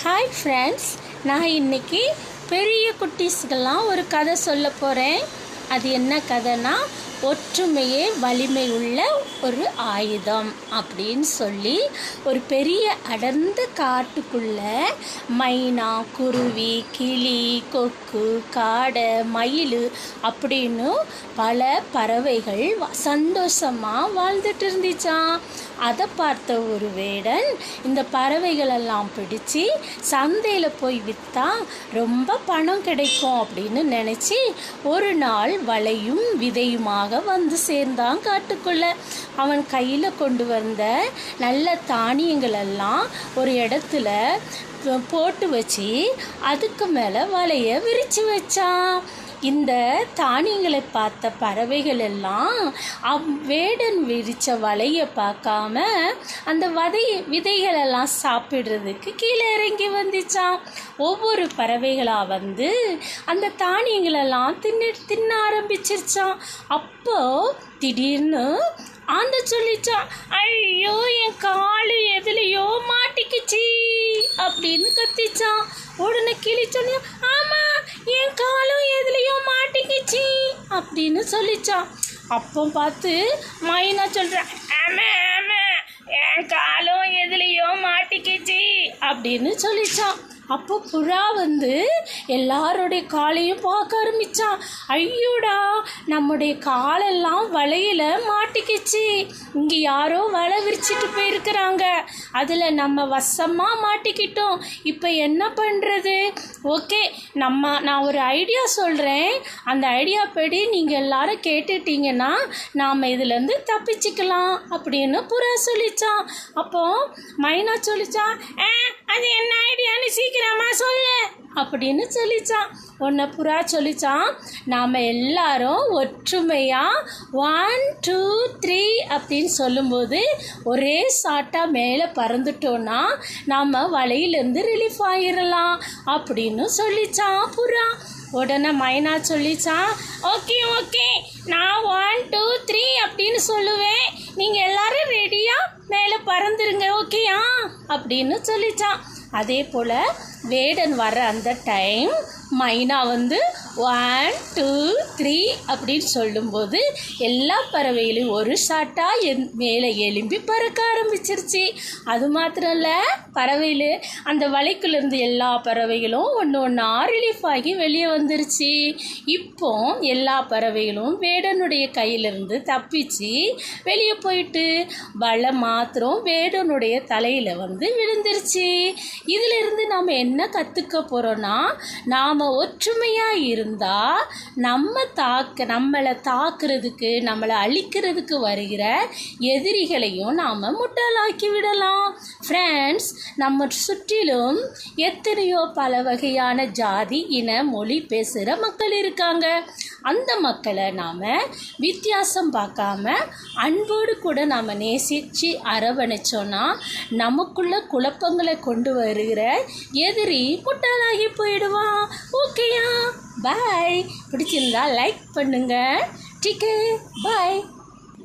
Hi friends, நான் இன்றைக்கி பெரிய குட்டீஸ்கெல்லாம் ஒரு கதை சொல்ல போகிறேன். அது என்ன கதைனா, ஒற்றுமையே வலிமை உள்ள ஒரு ஆயுதம் அப்படின்னு சொல்லி ஒரு பெரிய அடர்ந்த காட்டுக்குள்ள மைனா, குருவி, கிளி, கொக்கு, காடை, மயில் அப்படின்னு பல பறவைகள் சந்தோஷமாக வாழ்ந்துட்டு இருந்துச்சான். அதை பார்த்த ஒரு வேடன் இந்த பறவைகளெல்லாம் பிடிச்சி சந்தையில் போய் விற்றா ரொம்ப பணம் கிடைக்கும் அப்படின்னு நினச்சி ஒரு நாள் வலையும் விதையுமாக வந்து சேர்ந்தான் காட்டுக்குள்ள. அவன் கையில் கொண்டு வந்த நல்ல தானியங்களெல்லாம் ஒரு இடத்துல போட்டு வச்சு அதுக்கு மேலே வலையை விரித்து வச்சான். இந்த தானியங்களை பார்த்த பறவைகள் எல்லாம் வேடன் விரித்த வலையை பார்க்காம அந்த விதைகளெல்லாம் சாப்பிட்றதுக்கு கீழே இறங்கி வந்துச்சான். ஒவ்வொரு பறவைகளாக வந்து அந்த தானியங்களெல்லாம் தின்ன ஆரம்பிச்சிருச்சான். அப்போ திடீர்னு ஆந்த சொல்லிச்சான், ஐயோ என் காலு எதுலையோ மாட்டிக்கிச்சு அப்படின்னு கத்திச்சான். உடனே கிளி சொல்லி, ஆமாம் என் காலும் எதுலையோ மாட்டிக்கிச்சு அப்படின்னு சொல்லிச்சான். அப்போ பார்த்து மைனா சொல்கிறேன், ஆமாம் ஆமாம் என் காலும் எதுலையோ மாட்டிக்கிச்சு அப்படின்னு சொல்லிச்சான். அப்போ புறா வந்து எல்லாருடைய காலையும் பார்க்க ஆரம்பித்தான். ஐயோடா, நம்முடைய காலெல்லாம் வலையில் மாட்டிக்கிச்சு, இங்கே யாரோ வலை விரிச்சிட்டு போயிருக்கிறாங்க, அதில் நம்ம வசமாக மாட்டிக்கிட்டோம், இப்போ என்ன பண்ணுறது? ஓகே, நான் ஒரு ஐடியா சொல்கிறேன், அந்த ஐடியா படி நீங்கள் எல்லாரும் கேட்டுட்டீங்கன்னா நாம் இதுலேருந்து தப்பிச்சுக்கலாம் அப்படின்னு புறா சொல்லிச்சான். அப்போ மைனா சொல்லிச்சான், அது என்ன ஐடியான்னு சீக்கிரமா சொல்லு அப்படின்னு சொல்லிச்சான். உன்னை புறா சொல்லிச்சான், நாம் எல்லாரும் ஒற்றுமையாக 1 2 3 அப்படின்னு சொல்லும்போது ஒரே ஷாட்டாக மேலே பறந்துட்டோன்னா நாம் வலையிலேருந்து ரிலீஃப் ஆகிடலாம் அப்படின்னு சொல்லிச்சான் புறா. உடனே மைனா சொல்லிச்சான், ஓகே ஓகே, நான் 1 2 3 அப்படின்னு சொல்லுவேன், நீங்கள் எல்லாரும் ரெடியாக மேலே பறந்துருங்க, ஓகேயா அப்படின்னு சொல்லிச்சான். அதே போல் வேடன் வர அந்த டைம் மைனா வந்து 1 2 3 அப்படின்னு சொல்லும்போது எல்லா பறவைகளையும் ஒரு ஷாட்டாக மேலே எழும்பி பறக்க ஆரம்பிச்சிருச்சு. அது மாத்திரம் இல்லை, பறவைகள் அந்த வலைக்குள்ளேருந்து எல்லா பறவைகளும் ஒன்றா ரிலீஃப் ஆகி வெளியே வந்துருச்சு. இப்போ எல்லா பறவைகளும் வேடனுடைய கையிலிருந்து தப்பிச்சு வெளியே போயிட்டு வலை மாத்திரம் வேடனுடைய தலையில் வந்து விழுந்துருச்சு. இதிலிருந்து நாம் என்ன கற்றுக்க போகிறோன்னா, நாம் ஒற்றுமையாக இருந்தால் நம்மளை தாக்குறதுக்கு, நம்மளை அழிக்கிறதுக்கு வருகிற எதிரிகளையும் நாம் முட்டாளாக்கி விடலாம். ஃப்ரெண்ட்ஸ், நம்ம சுற்றிலும் எத்தனையோ பல வகையான ஜாதி, இன, மொழி பேசுகிற மக்கள் இருக்காங்க. அந்த மக்களை நாம் வித்தியாசம் பார்க்காம அன்போடு கூட நாம் நேசித்து அரவணைச்சோன்னா நமக்குள்ள குழப்பங்களை கொண்டு வருகிற எதிரி முட்டாளாகி போயிடுவான். ஓகேயா? பாய். பிடிச்சிருந்தா லைக் பண்ணுங்கள். டீக்கே பாய்.